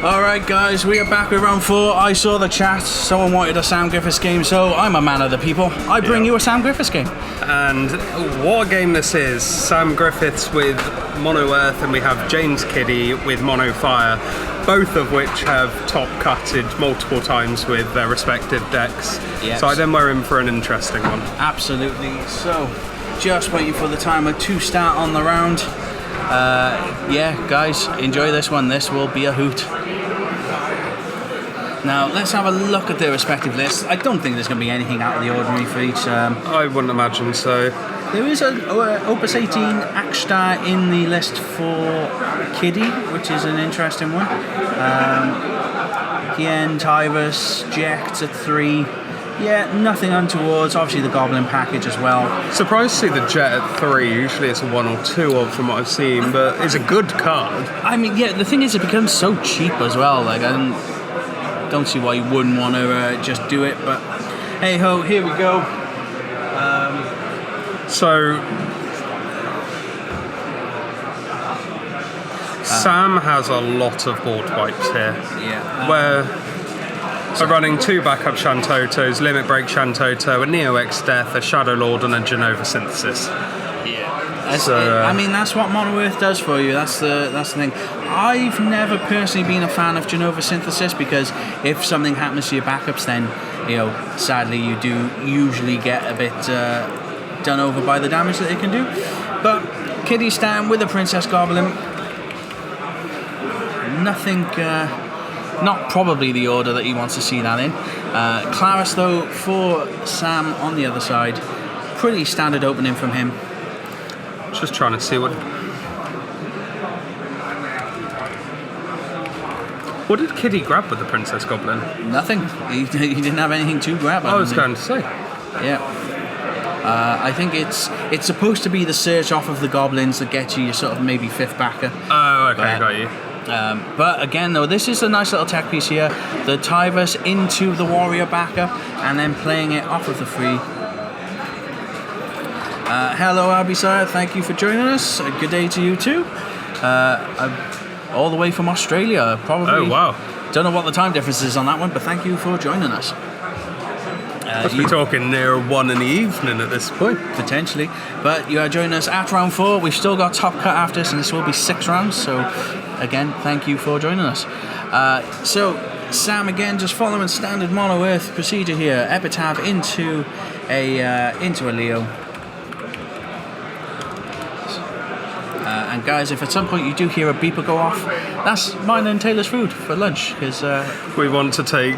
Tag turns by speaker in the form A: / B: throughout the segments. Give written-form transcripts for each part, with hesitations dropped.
A: Alright guys, we are back with round 4. I saw the chat, someone wanted a Sam Griffiths game, so I'm a man of the people. I bring you a Sam Griffiths game.
B: And what a game this is. Sam Griffiths with Mono Earth, and we have James Kiddie with Mono Fire, both of which have top cutted multiple times with their respective decks.
A: Yes.
B: So I then we're in for an interesting one.
A: Absolutely. So, just waiting for the timer to start on the round. Yeah, guys, enjoy this one. This will be a hoot. Now, let's have a look at their respective lists. I don't think there's going to be anything out of the ordinary for each.
B: I wouldn't imagine so.
A: There is an Opus 18 Cactuars in the list for Kiddie, which is an interesting one. Again, Tyrus, Ject at 3. Yeah, nothing untowards. Obviously, the Goblin package as well.
B: Surprised to see the Jet at 3. Usually it's a 1 or 2 of from what I've seen, but it's a good card.
A: I mean, yeah, the thing is, it becomes so cheap as well. Like, I don't see why you wouldn't want to just do it, but hey ho, here we go.
B: Sam has a lot of board wipes here.
A: Yeah.
B: Where we're running 2 backup Shantotos, Limit Break Shantoto, a Neo X Death, a Shadow Lord, and a Genova Synthesis.
A: Yeah. I mean, that's what Mono Earth does for you. That's the thing. I've never personally been a fan of Genova Synthesis because if something happens to your backups, then sadly you do usually get a bit done over by the damage that they can do. But Kiddie's down with a Princess Goblin. Nothing. Not probably the order that he wants to see that in. Claris, though, for Sam on the other side. Pretty standard opening from him.
B: Just trying to see what did Kiddie grab with the Princess Goblin?
A: Nothing. He didn't have anything to grab.
B: I was going to say.
A: Yeah. I think it's supposed to be the search off of the goblins that gets you your sort of maybe 5th backer.
B: Oh, okay, got you.
A: But again, though, this is a nice little tech piece here. The Tyrus into the warrior backer and then playing it off of the free. Hello, Abisar. Thank you for joining us. Good day to you too. I'm all the way from Australia, probably.
B: Oh, wow.
A: Don't know what the time difference is on that one, but thank you for joining us.
B: Must be talking near 1 in the evening at this point.
A: Potentially. But you are joining us at round 4. We've still got top cut after this, and this will be 6 rounds. So, again, thank you for joining us. So, Sam, again, just following standard Mono Earth procedure here. Epitaph into a Leo. And guys, if at some point you do hear a beeper go off, that's mine and Taylor's food for lunch. Because
B: we want to take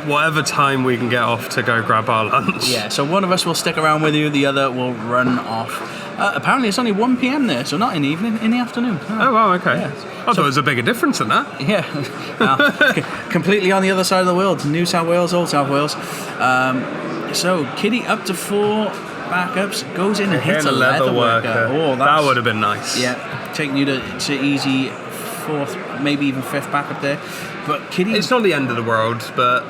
B: whatever time we can get off to go grab our lunch.
A: Yeah, so one of us will stick around with you, the other will run off. Apparently it's only 1 p.m. there, so not in the evening, in the afternoon.
B: Oh wow, okay.
A: Yeah.
B: I thought there was a bigger difference than that.
A: Yeah, completely on the other side of the world, New South Wales, Old South Wales. So Kiddie up to 4 backups, goes in and hits a leather worker. Oh,
B: that would have been nice.
A: Yeah, taking you to easy 4th, maybe even 5th backup there. But Kiddie...
B: It's not the end of the world, but...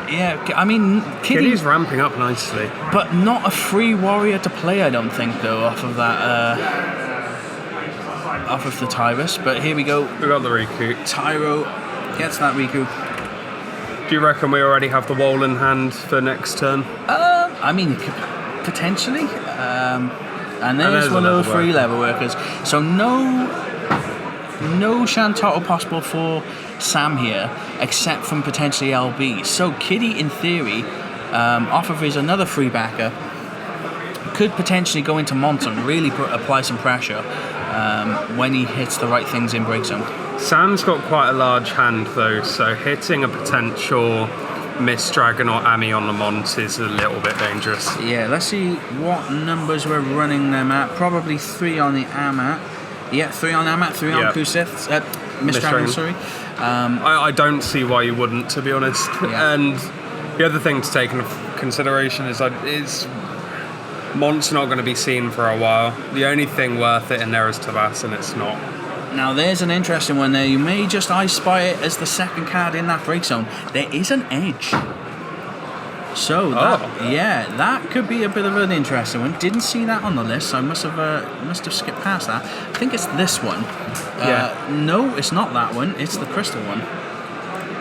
A: Yeah, I mean,
B: Kiddie's ramping up nicely.
A: But not a free warrior to play, I don't think, though, off of that... off of the Tyrus. But here we go.
B: We got the Riku.
A: Tyro gets that Riku.
B: Do you reckon we already have the wall in hand for next turn?
A: I mean, potentially. And there's one of those free leather workers. So no Shantoto possible for Sam here, except from potentially LB. So Kiddie, in theory, off of his another free backer, could potentially go into Monson, really apply some pressure when he hits the right things in break zone.
B: Sam's got quite a large hand though, so hitting a potential Miss Dragon or Ami on the Mont is a little bit dangerous.
A: Yeah, let's see what numbers we're running them at. Probably 3 on the Amat. Yeah, 3 on Amat, 3 on Kusith. Miss Dragon, sorry.
B: I don't see why you wouldn't, to be honest.
A: Yeah.
B: And the other thing to take into consideration is Mont's not going to be seen for a while. The only thing worth it in there is Tabas, and it's not.
A: Now there's an interesting one there. You may just I spy it as the second card in that break zone. There is an edge. So that could be a bit of an interesting one. Didn't see that on the list, so I must have skipped past that. I think it's this one. No, it's not that one. It's the crystal one.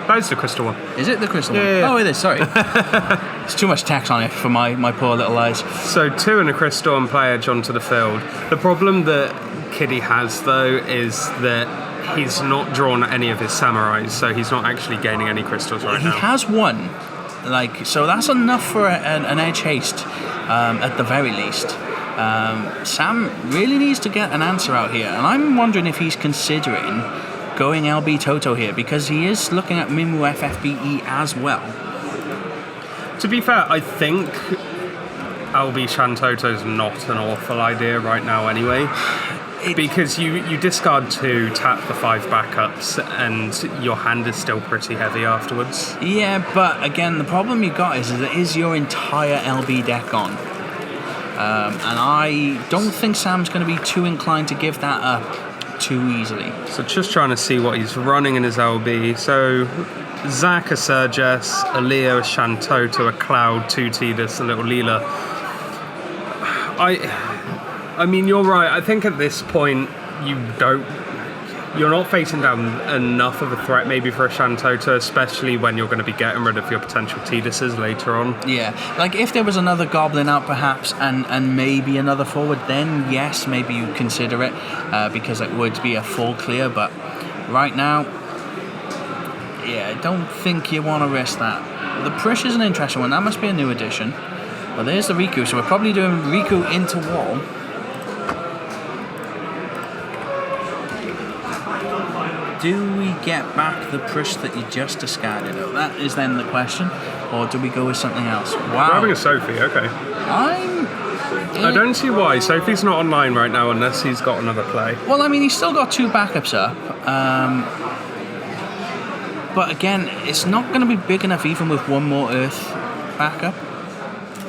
B: That is the crystal one.
A: Is it the crystal one?
B: Yeah.
A: Oh, it is. Sorry. There's too much text on it for my poor little eyes.
B: So 2 and a crystal and play edge onto the field. The problem that Kiddie has though is that he's not drawn any of his samurais, so he's not actually gaining any crystals right now.
A: He has one, so that's enough for an edge haste, at the very least. Sam really needs to get an answer out here, and I'm wondering if he's considering going LB Toto here, because he is looking at Cymru FFBE as well.
B: To be fair, I think LB Shantoto's not an awful idea right now anyway. Because you discard 2, tap the 5 backups, and your hand is still pretty heavy afterwards. Yeah,
A: but again, the problem you got is it is your entire LB deck on. And I don't think Sam's going to be too inclined to give that up too easily.
B: So just trying to see what he's running in his LB. So Zach, a Surges, a Leo, a Shantoto, a Cloud, 2 Tidus, a little Leela. I mean, you're right. I think at this point, you're not facing down enough of a threat maybe for a Shantoto, especially when you're going to be getting rid of your potential Tiduses later on.
A: Yeah, like if there was another Goblin out perhaps and maybe another forward, then yes, maybe you consider it, because it would be a full clear, but right now, yeah, I don't think you want to risk that. The Prish is an interesting one. That must be a new addition. Well, there's the Riku, so we're probably doing Riku into wall. Do we get back the Prish that you just discarded? That is then the question. Or do we go with something else? Wow.
B: We're having a Sophie, okay. I don't see why. Sophie's not online right now unless he's got another play.
A: Well, I mean, he's still got 2 backups up. But again, it's not going to be big enough even with 1 more Earth backup.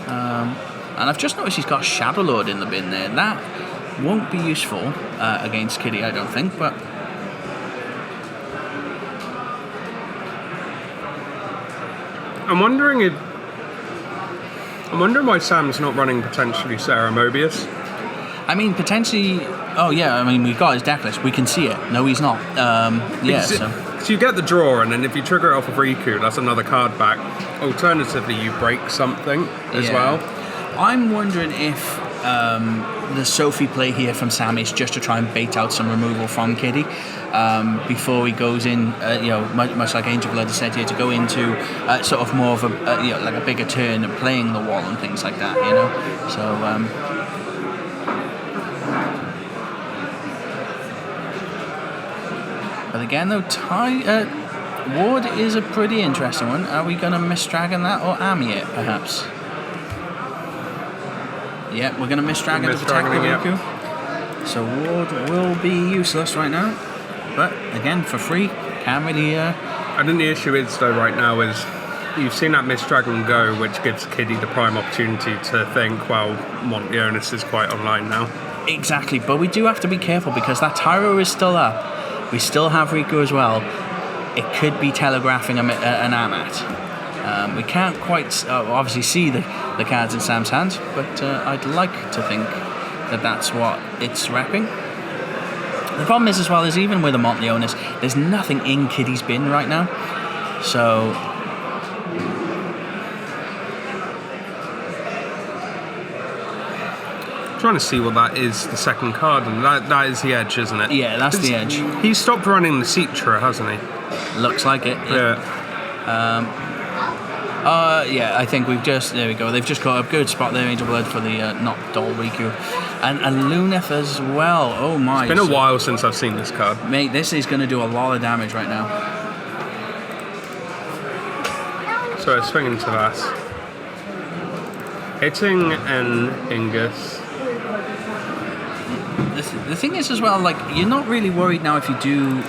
A: And I've just noticed he's got Shadow Lord in the bin there. That won't be useful against Kiddie, I don't think, but...
B: I'm wondering why Sam's not running potentially Sarah Mobius.
A: I mean, potentially... Oh, yeah, I mean, we've got his deck list. We can see it. No, he's not.
B: So you get the draw, and then if you trigger it off of Riku, that's another card back. Alternatively, you break something as well.
A: I'm wondering if the Sophie play here from Sam is just to try and bait out some removal from Kiddie before he goes in, much like Angel Blood has said here, to go into sort of more of a like a bigger turn and playing the wall and things like that, you know. So. But again, though, Ward is a pretty interesting one. Are we going to Miss Dragon that or Ami it, perhaps? Yeah, we're going to Miss Dragon to protect the Riku. So Ward will be useless right now. But again, for free, can't really...
B: I think the issue is, though, right now is you've seen that Miss Dragon go, which gives Kiddie the prime opportunity to think, well, Montionis is quite online now.
A: Exactly, but we do have to be careful because that Tyro is still up. We still have Riku as well. It could be telegraphing an Amat. We can't quite obviously see the cards in Sam's hands, but I'd like to think that that's what it's repping. The problem is as well is even with a Montionis, there's nothing in Kiddie's bin right now. So...
B: trying to see what that is, the second card, and that is the edge, isn't it?
A: Yeah, that's the edge.
B: He's stopped running the Citra, hasn't he?
A: Looks like it.
B: Yeah.
A: I think there we go. They've just got a good spot there, Angel Blood, for the not Doll Riku. And a Luneth as well. Oh my.
B: It's been a while since I've seen this card.
A: Mate, this is going to do a lot of damage right now.
B: So it's swinging to that. Hitting an Ingus.
A: The thing is as well, like, you're not really worried now if you do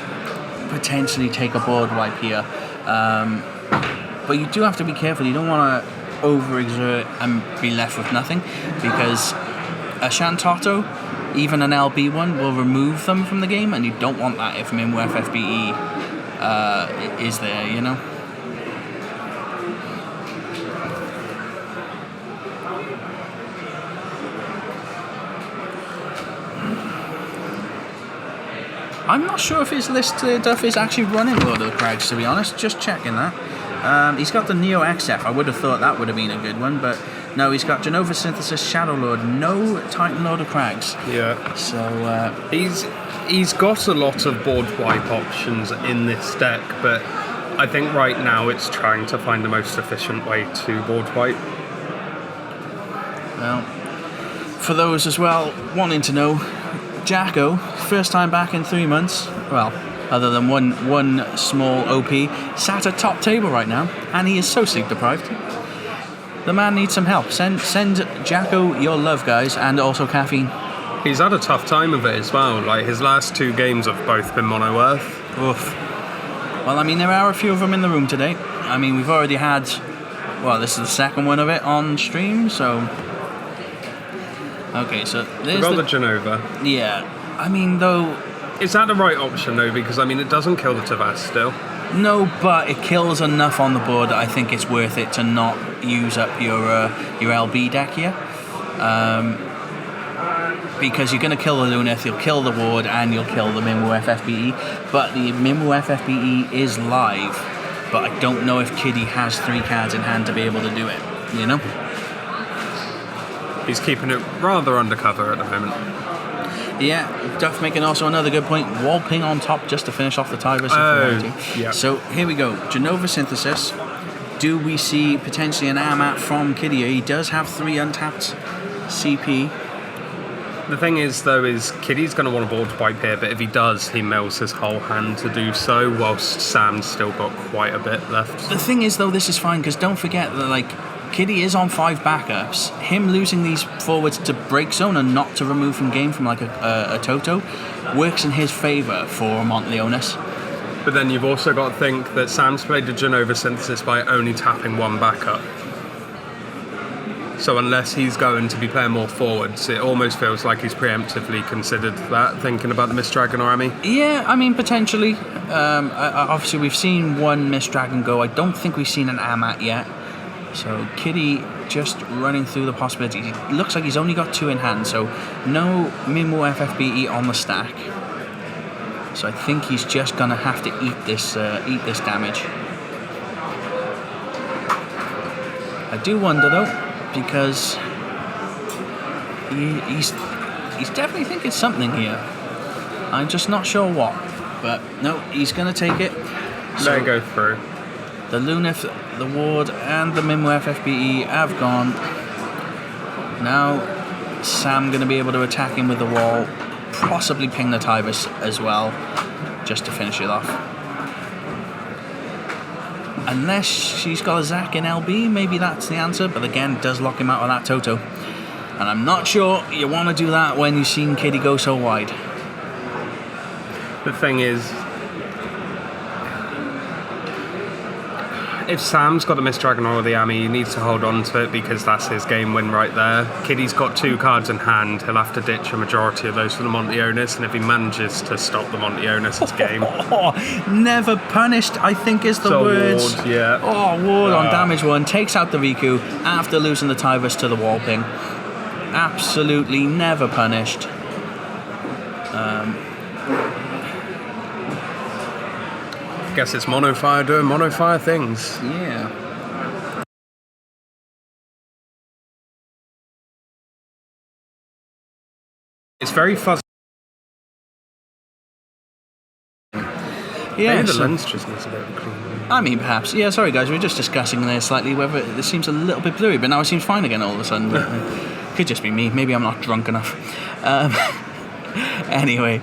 A: potentially take a board wipe here. But you do have to be careful. You don't want to overexert and be left with nothing, because a Shantoto, even an LB one, will remove them from the game, and you don't want that if Cymru FFBE is there, you know? I'm not sure if his listed stuff is actually running Lord of the Crags, to be honest. Just checking that. He's got the Neo XF. I would have thought that would have been a good one, but no, he's got Genova Synthesis, Shadow Lord, no Titan Lord of Crags.
B: Yeah.
A: So
B: he's got a lot of board wipe options in this deck, but I think right now it's trying to find the most efficient way to board wipe.
A: Well, for those as well wanting to know, Jacko, first time back in 3 months. Well, other than one small OP, sat at top table right now, and he is so sleep deprived. The man needs some help. Send Jacko your love, guys, and also caffeine.
B: He's had a tough time of it as well. Like, his last 2 games have both been mono earth.
A: Oof. Well, I mean, there are a few of them in the room today. I mean, we've already had, well, this is the second one of it on stream, so... Okay, so there's
B: the Genova.
A: Yeah. I mean, though...
B: Is that the right option, though? Because, I mean, it doesn't kill the Tavas still.
A: No, but it kills enough on the board that I think it's worth it to not use up your LB deck here. Because you're going to kill the Luneth, you'll kill the Ward, and you'll kill the Mimwu FFBE. But the Mimwu FFBE is live, but I don't know if Kiddie has 3 cards in hand to be able to do it, you know?
B: He's keeping it rather undercover at the moment.
A: Yeah, Duff making also another good point. Wall ping on top just to finish off the Tybus.
B: Yeah.
A: So here we go. Genova Synthesis. Do we see potentially an Amat from Kiddie? He does have 3 untapped CP.
B: The thing is, though, is Kiddie's going to want a board wipe here, but if he does, he mills his whole hand to do so, whilst Sam's still got quite a bit left.
A: The thing is, though, this is fine, because don't forget that, like, Kiddie is on 5 backups. Him losing these forwards to break zone and not to remove from game from, like, a Toto works in his favour for Montleonis.
B: But then you've also got to think that Sam's played the Genova Synthesis by only tapping 1 backup. So unless he's going to be playing more forwards, it almost feels like he's preemptively considered that, thinking about the Mist Dragon or Ami.
A: Yeah, I mean, potentially. Obviously, we've seen 1 Mist Dragon go. I don't think we've seen an Amat yet. So Kiddie just running through the possibilities. It looks like he's only got 2 in hand, so no Mimwu FFBE on the stack. So I think he's just going to have to eat this damage. I do wonder, though, because he's definitely thinking something here. I'm just not sure what, but no, he's going to take it.
B: So let it go through.
A: The Luneth, the Ward, and the Mimwu FFBE have gone. Now Sam going to be able to attack him with the wall, possibly ping the Tybus as well, just to finish it off. Unless she's got a Zac in LB, maybe that's the answer, but again, it does lock him out of that Toto. And I'm not sure you want to do that when you've seen Kiddie go so wide.
B: The thing is, if Sam's got the Mist Dragon or the Ami, he needs to hold on to it because that's his game win right there. Kiddie's got 2 cards in hand. He'll have to ditch a majority of those for the Montleonis, and if he manages to stop the Montleonis, it's game.
A: Never punished, I think is the word.
B: Ward, yeah.
A: Ward on damage 1, takes out the Riku after losing the Tybus to the wall ping. Absolutely never punished.
B: Guess it's Mono Fire doing Mono Fire things.
A: Yeah.
B: It's very fuzzy.
A: Yeah,
B: maybe the lens just needs a bit of a clean.
A: I mean, perhaps. Yeah, sorry guys, we were just discussing there slightly whether it seems a little bit blurry, but now it seems fine again all of a sudden. Could just be me. Maybe I'm not drunk enough. Anyway,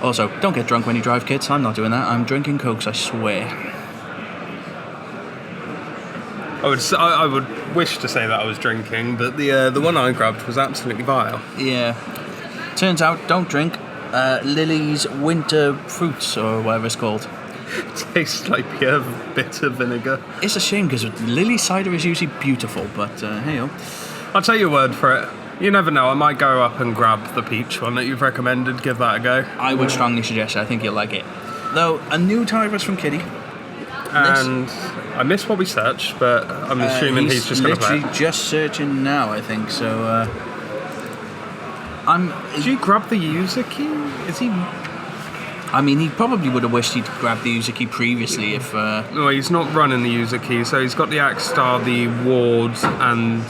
A: also, don't get drunk when you drive, kids. I'm not doing that. I'm drinking Cokes, I swear.
B: I would wish to say that I was drinking, but the one I grabbed was absolutely vile.
A: Yeah. Turns out, don't drink Lily's Winter Fruits, or whatever it's called.
B: Tastes like pure bitter vinegar.
A: It's a shame, because Lily cider is usually beautiful, but hey-oh.
B: I'll take your word for it. You never know, I might go up and grab the peach one that you've recommended, give that a go.
A: I would strongly suggest it, I think you'll like it. Though, a new Tybus from Kiddie.
B: And I missed what we searched, but I'm assuming he's just going to play.
A: He's literally just searching now, I think, so...
B: Did you grab the user key? Is he...
A: I mean, he probably would have wished he'd grabbed the user key previously if...
B: Well, he's not running the user key, so he's got the Axe Star, the Ward, and...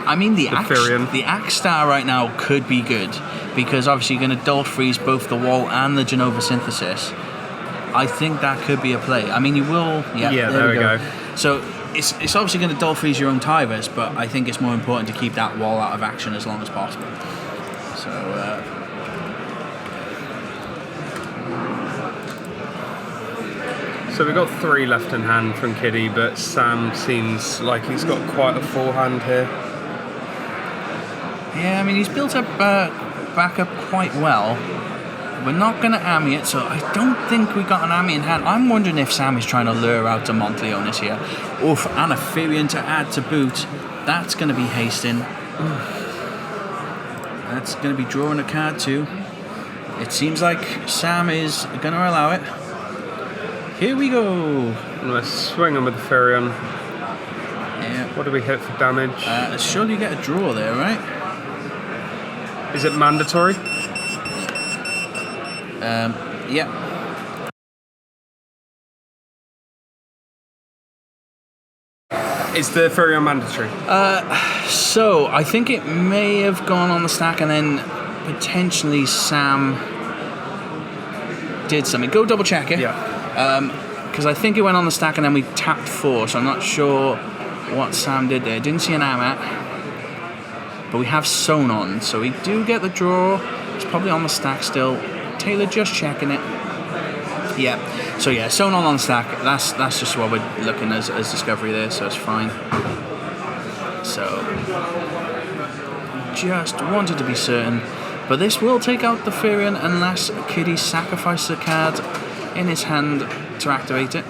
A: I mean, the
B: Firion.
A: Axe Star right now could be good, because obviously you're going to Dolt Freeze both the wall and the Genova Synthesis. I think that could be a play. I mean, you will... Yeah,
B: there we go.
A: So it's obviously going to Dolt Freeze your own Tivers, but I think it's more important to keep that wall out of action as long as possible. So...
B: So we've got 3 left in hand from Kiddie, but Sam seems like he's got quite a full hand here.
A: Yeah, I mean, he's built up back up quite well. We're not going to Ami it, so I don't think we got an Ami in hand. I'm wondering if Sam is trying to lure out a Montleonis here. Oof, and a Firion to add to boot. That's going to be hasting. That's going to be drawing a card too. It seems like Sam is going to allow it. Here we go.
B: Let's swing him with the Firion.
A: Yeah.
B: What do we hit for damage?
A: Surely you get a draw there, right?
B: Is it mandatory?
A: Yeah.
B: Is the Firion mandatory?
A: So I think it may have gone on the stack and then potentially Sam did something. Go double check it.
B: Yeah.
A: Because I think it went on the stack and then we tapped 4, so I'm not sure what Sam did there. Didn't see an Amat, but we have sewn on, so we do get the draw. It's probably on the stack still. Taylor just checking it. Yeah. So yeah, sewn on the stack. That's just what we're looking as discovery there, so it's fine. So just wanted to be certain, but this will take out the Firion unless Kiddie sacrifices a card in his hand to activate it.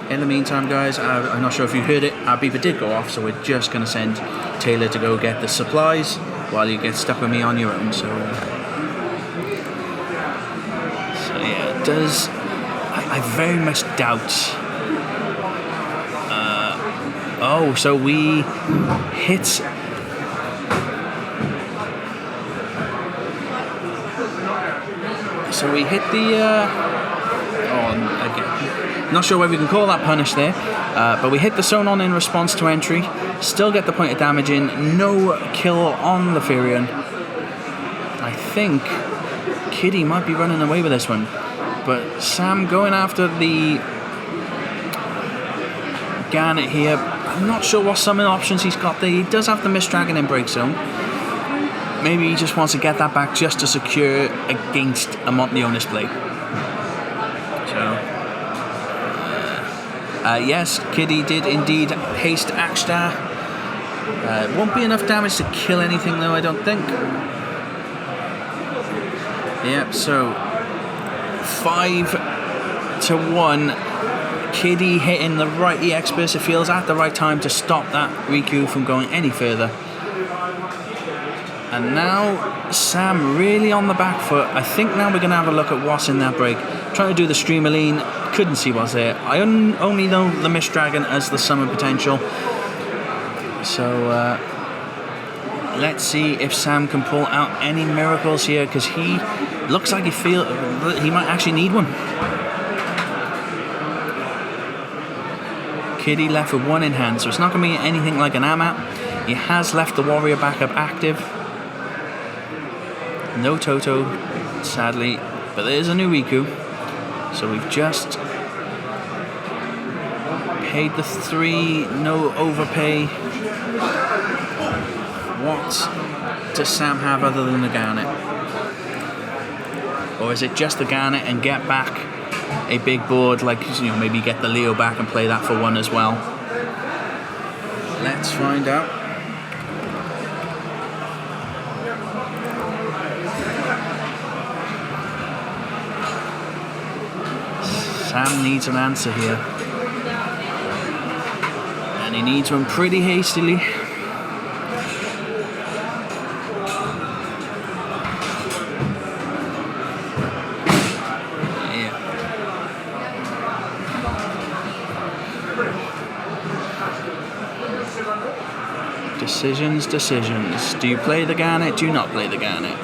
A: In the meantime, guys, I'm not sure if you heard it, our beeper did go off, so we're just going to send Taylor to go get the supplies while you get stuck with me on your own. So yeah, it does... I very much doubt... so we hit... So we hit the... again. Not sure whether we can call that punish there, but we hit the Sonon in response to entry. Still get the point of damage in. No kill on the Firion. I think Kiddie might be running away with this one. But Sam going after the Garnet here. I'm not sure what summon options he's got there. He does have the Mist Dragon in Break Zone. Maybe he just wants to get that back just to secure against a Montleonis play. So, yes, Kiddie did indeed haste Axe Star. Won't be enough damage to kill anything though, I don't think. Yep, so 5-1. Kiddie hitting the right EX burst. It feels at the right time to stop that Riku from going any further. And now Sam really on the back foot. I think now we're going to have a look at what's in that break. Trying to do the Streamerline, couldn't see what's there. I only know the Mist Dragon as the summon potential. So let's see if Sam can pull out any miracles here, because he looks like he might actually need one. Kiddie left with 1 in hand, so it's not going to be anything like an Amat. He has left the Warrior backup active. No Toto, sadly, but there's a new Riku. So we've just paid the 3, no overpay. What does Sam have other than the Garnet? Or is it just the Garnet and get back a big board, like, maybe get the Leo back and play that for 1 as well? Let's find out. Sam needs an answer here. And he needs one pretty hastily. Yeah. Decisions. Do you play the Garnet? Do you not play the Garnet?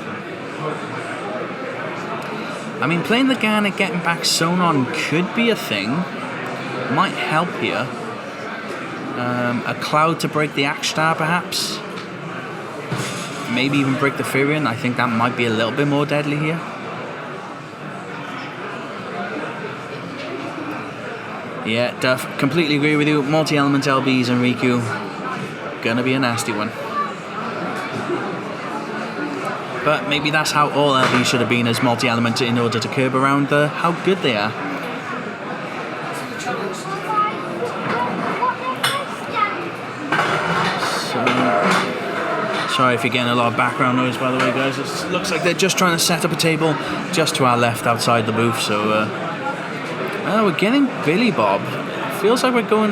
A: I mean, playing the Garnet, getting back Sonon could be a thing. Might help here. A Cloud to break the Akstar, perhaps. Maybe even break the Firion. I think that might be a little bit more deadly here. Yeah, Duff, completely agree with you. Multi-element LBs and Riku, gonna be a nasty one. But maybe that's how all LBs should have been, as multi-element, in order to curb around how good they are. Sorry if you're getting a lot of background noise, by the way, guys. It looks like they're just trying to set up a table just to our left outside the booth, so... we're getting Billy Bob. Feels like we're going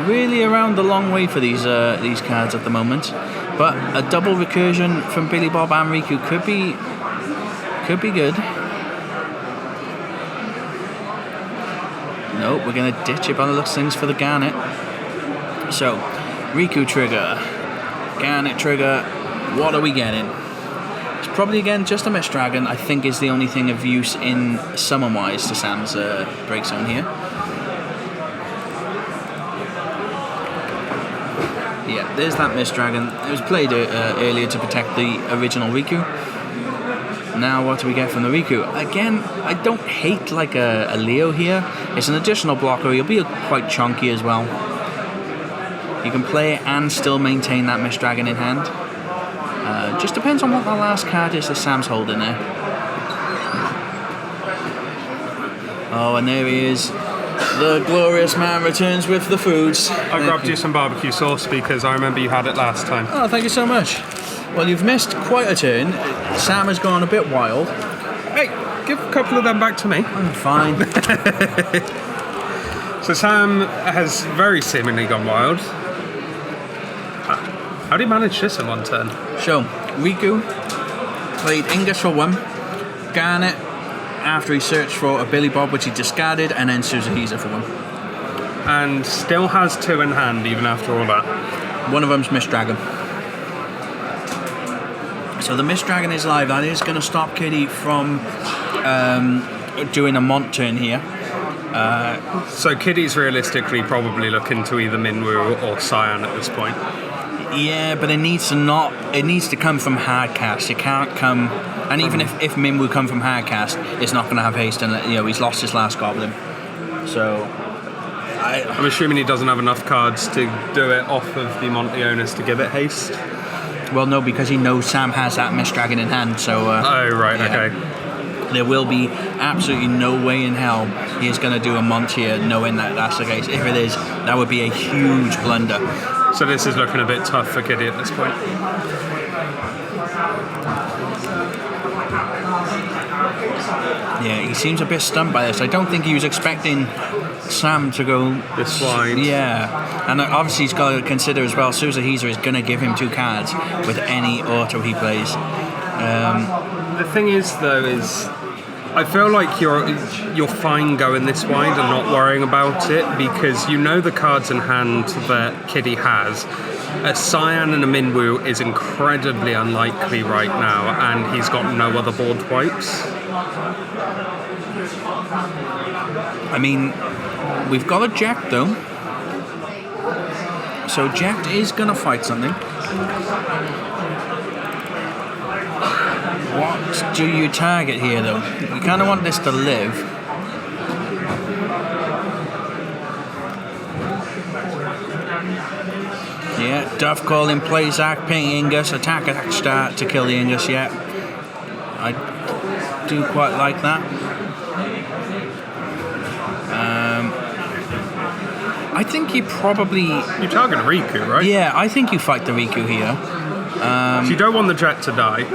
A: really around the long way for these cards at the moment. But a double recursion from Billy Bob and Riku could be good. Nope, we're going to ditch it by the looks of things for the Garnet. So, Riku trigger, Garnet trigger. What are we getting? It's probably again just a Mist Dragon. I think is the only thing of use in summon-wise to Sam's break zone here. Yeah, there's that Mist Dragon. It was played earlier to protect the original Riku. Now what do we get from the Riku? Again, I don't hate like a Leo here. It's an additional blocker. He'll be quite chunky as well. You can play it and still maintain that Mist Dragon in hand. Just depends on what the last card is that Sam's holding there. Oh, and there he is. The glorious man returns with the foods.
B: I grabbed you some barbecue sauce because I remember you had it last time.
A: Oh, thank you so much. Well, you've missed quite a turn. Sam has gone a bit wild.
B: Hey, give a couple of them back to me.
A: I'm fine.
B: So Sam has very seemingly gone wild. How do you manage this in one turn?
A: So, Riku played Ingus for 1, Garnet after he searched for a Billy Bob, which he discarded, and then Suzuhiza for 1.
B: And still has 2 in hand even after all that.
A: One of them's Mist Dragon. So the Mist Dragon is live. That is going to stop Kiddie from doing a Mont turn here.
B: So Kiddie's realistically probably looking to either Minwu or Cyan at this point.
A: Yeah, but it needs to come from hard cast. It can't come, and even if Minwu come from hard cast, it's not going to have haste, and he's lost his last Goblin. So
B: I'm assuming he doesn't have enough cards to do it off of the Monty onus to give it haste.
A: Well, no, because he knows Sam has that Mist Dragon in hand. So
B: oh right, yeah.
A: Okay. There will be absolutely no way in hell he is going to do a Mont here, knowing that that's the case. If it is, that would be a huge blunder.
B: So this is looking a bit tough for Kiddie at this point.
A: Yeah, he seems a bit stunned by this. I don't think he was expecting Sam to go
B: this wide.
A: Yeah, and obviously he's got to consider as well, Suzuhiza is going to give him 2 cards with any auto he plays.
B: The thing is, though, is I feel like you're fine going this wide and not worrying about it, because you know the cards in hand that Kiddie has. A Cyan and a Minwu is incredibly unlikely right now, and he's got no other board wipes.
A: I mean, we've got a Jack though, so Jack is going to fight something. What do you target here though? You kind of want this to live. Yeah, Duff calling play Zac, ping Ingus, attack start to kill the Ingus, yeah. I do quite like that. I think you probably...
B: You target Riku, right?
A: Yeah, I think you fight the Riku here.
B: So you don't want the Jet to die.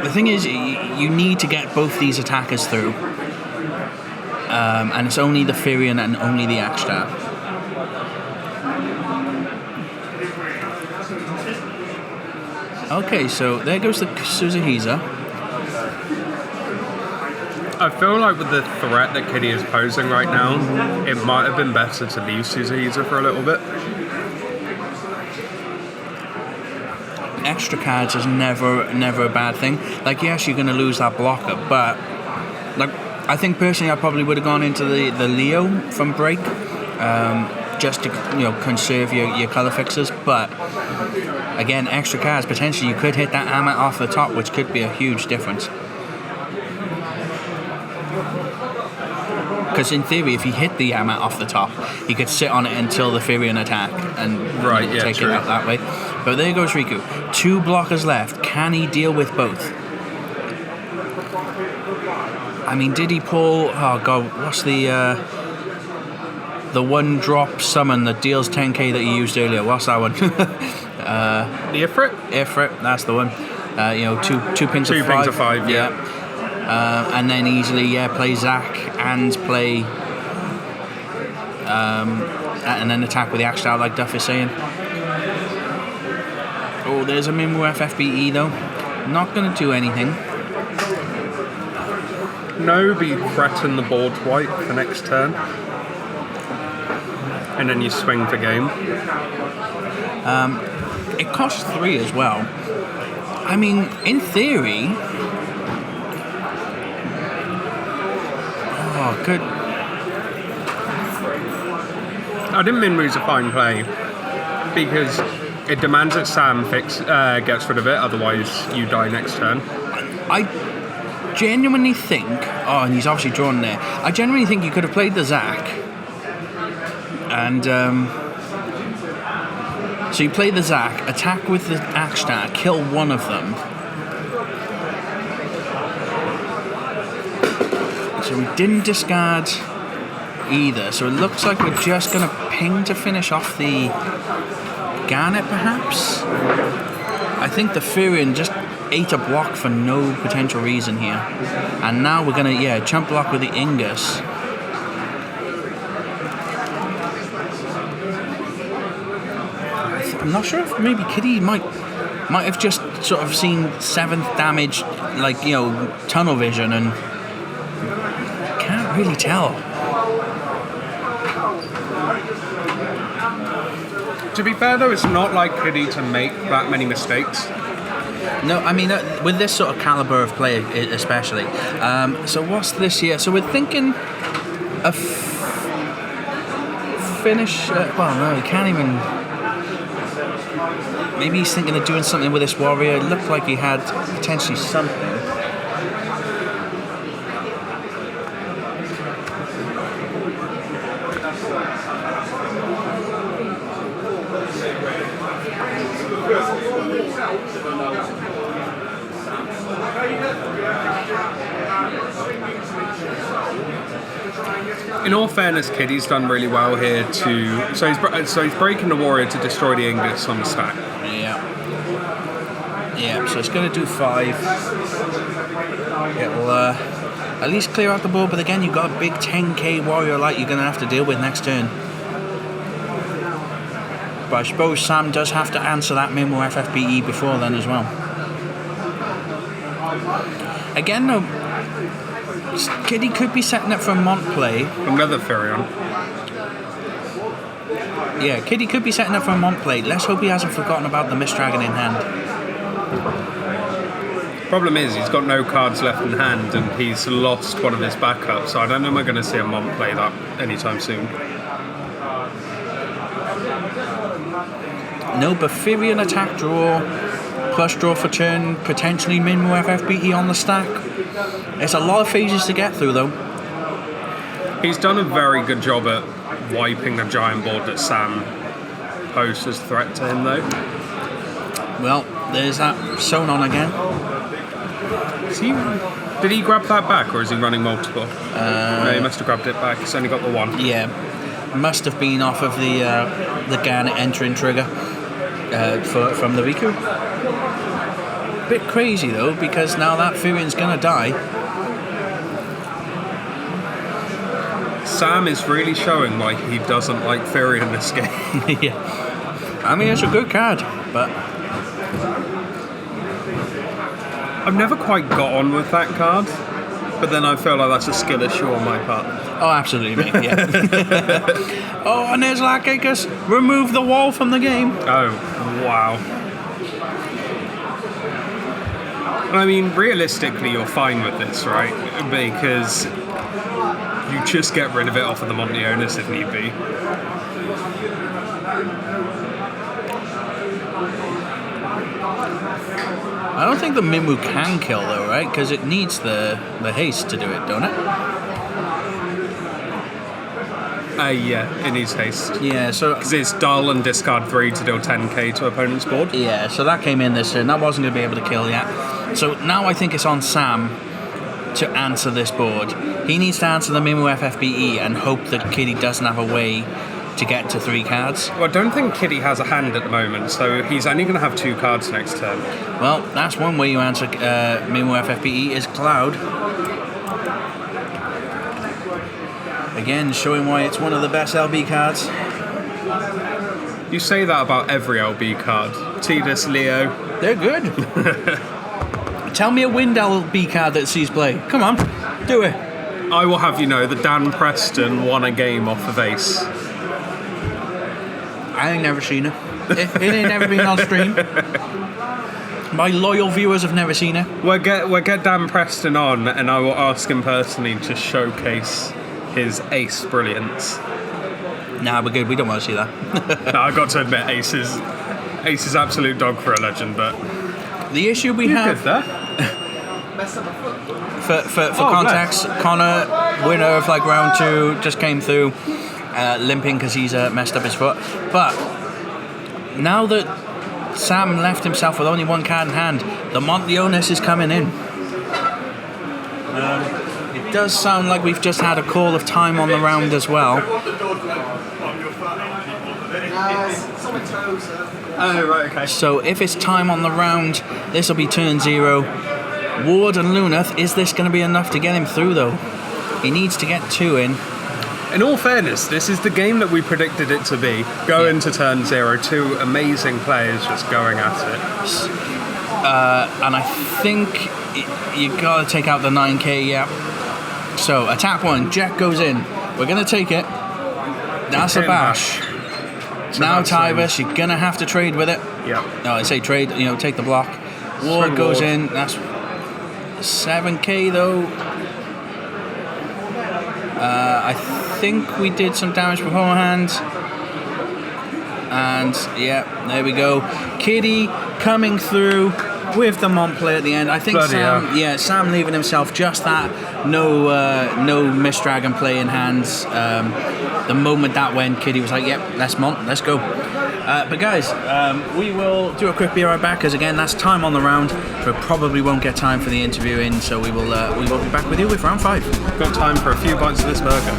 A: The thing is, you need to get both these attackers through. And it's only the Firion and only the Akstar. Okay, so there goes the Suzuhiza.
B: I feel like with the threat that Kiddie is posing right now, it might have been better to leave Suzuhiza for a little bit.
A: extra cards is never a bad thing. Like, yes, you're going to lose that blocker, but like, I think personally I probably would have gone into the Leo from break, just to conserve your colour fixes. But again, extra cards, potentially you could hit that Amet off the top, which could be a huge difference. Because in theory, if he hit the Amet off the top, he could sit on it until the Firion attack and take it out that way. But there goes Riku. 2 blockers left. Can he deal with both? I mean, did he pull... Oh, God, what's the 1-drop summon that deals 10k that he used earlier? What's that one?
B: The Ifrit?
A: Ifrit, that's the one. Two pings of 5.
B: 2 pings of 5, yeah.
A: And then easily, play Zac and play... and then attack with the Axe Style, like Duff is saying. Oh, there's a Cymru FFBE, though. Not going to do anything.
B: No, but you threaten the board white for next turn. And then you swing for game.
A: It costs 3 as well. I mean, in theory... Oh, good.
B: I think Minmu's a fine play because it demands that Sam gets rid of it, otherwise you die next turn.
A: I genuinely think... Oh, and he's obviously drawn there. I genuinely think you could have played the Zac. And, so you play the Zac, attack with the Axe Star, kill one of them. So we didn't discard either. So it looks like we're just going to ping to finish off the Garnet, perhaps? I think the Firion just ate a block for no potential reason here. And now we're going to, chump block with the Ingus. I'm not sure if maybe Kiddie might have just sort of seen 7th damage, tunnel vision, and can't really tell.
B: To be fair, though, it's not like Kiddie to make that many mistakes.
A: No, I mean, with this sort of caliber of play especially. So what's this here? So we're thinking a finish... well, no, he can't even... Maybe he's thinking of doing something with this warrior. It looked like he had potentially something.
B: In all fairness, Kiddie's done really well here to... So he's breaking the warrior to destroy the Ingus on the stack.
A: Yeah, so it's going to do 5. It'll at least clear out the board, but again, you've got a big 10k warrior light you're going to have to deal with next turn. But I suppose Sam does have to answer that Cymru FFBE before then as well. Again, though, Kiddie could be setting up for Mont play.
B: Another Firion.
A: Yeah, Kiddie could be setting up for a Mont play. Let's hope he hasn't forgotten about the Mist Dragon in hand.
B: Problem is, he's got no cards left in hand and he's lost one of his backups, so I don't know if we're going to see a Mont play that anytime soon.
A: No, but Firion attack draw, plus draw for turn, potentially Cymru FFBE on the stack. It's a lot of phases to get through, though.
B: He's done a very good job at wiping the giant board that Sam posed as a threat to him, though.
A: Well, there's that Sonon again.
B: Did he grab that back, or is he running multiple? No, he must have grabbed it back. He's only got the one.
A: Yeah, must have been off of the Garnet entering trigger from the Riku. Bit crazy though, because now that Firion's gonna die.
B: Sam is really showing why he doesn't like Firion in this game.
A: Yeah, I mean, it's a good card, but
B: I've never quite got on with that card, but then I feel like that's a skill issue on my part.
A: Oh, absolutely, mate, yeah. Oh, and there's Lacakus. Remove the wall from the game.
B: Oh, wow. I mean, realistically, you're fine with this, right? Because you just get rid of it off of the Monty Onus if need be.
A: I don't think the Cymru can kill though, right? Because it needs the haste to do it, don't it?
B: Yeah, it needs haste.
A: Yeah, so...
B: Because it's dull and discard 3 to deal 10k to opponent's board.
A: Yeah, so that came in this turn. That wasn't going to be able to kill yet. So now I think it's on Sam to answer this board. He needs to answer the Cymru FFBE and hope that Kiddie doesn't have a way to get to 3 cards.
B: Well, I don't think Kiddie has a hand at the moment, so he's only going to have 2 cards next turn.
A: Well, that's one way you answer Cymru FFBE is Cloud. Again, showing why it's one of the best LB cards.
B: You say that about every LB card. Tidus, Leo.
A: They're good. Tell me a wind LB card that sees play. Come on, do it.
B: I will have you know that Dan Preston won a game off of Ace.
A: I ain't never seen her. It ain't never been on stream. My loyal viewers have never seen her.
B: We'll get Dan Preston on, and I will ask him personally to showcase his Ace brilliance.
A: Nah, we're good. We don't want to see that.
B: No, I got to admit, Ace is absolute dog for a legend, but
A: the issue we have for context, Connor, winner of like round 2, just came through limping because he's messed up his foot. But now that Sam left himself with only 1 card in hand, the Monty Onus is coming in. It does sound like we've just had a call of time on the round as well.
B: Oh, right, okay.
A: So if it's time on the round, this will be turn 0. Ward and Lunath, is this going to be enough to get him through though? He needs to get 2 in.
B: In all fairness, this is the game that we predicted it to be. Go into turn 0, 2 amazing players just going at it.
A: And I think you got to take out the 9k, yeah. So attack 1, Jack goes in. We're going to take it. That's a bash. So now Tyvus, you're going to have to trade with it.
B: Yeah.
A: No, I say trade, take the block. Ward goes in. That's 7k though. I think we did some damage beforehand. And yeah, there we go. Kiddie coming through with the Mont play at the end. I think Sam leaving himself just that. No Mist Dragon play in hands. The moment that went, Kiddie was like, yep, let's Mont, let's go. But guys, we will do a quick be right back, because again, that's time on the round. We probably won't get time for the interview in, so we will be back with you with round 5.
B: Got time for a few bites of this burger.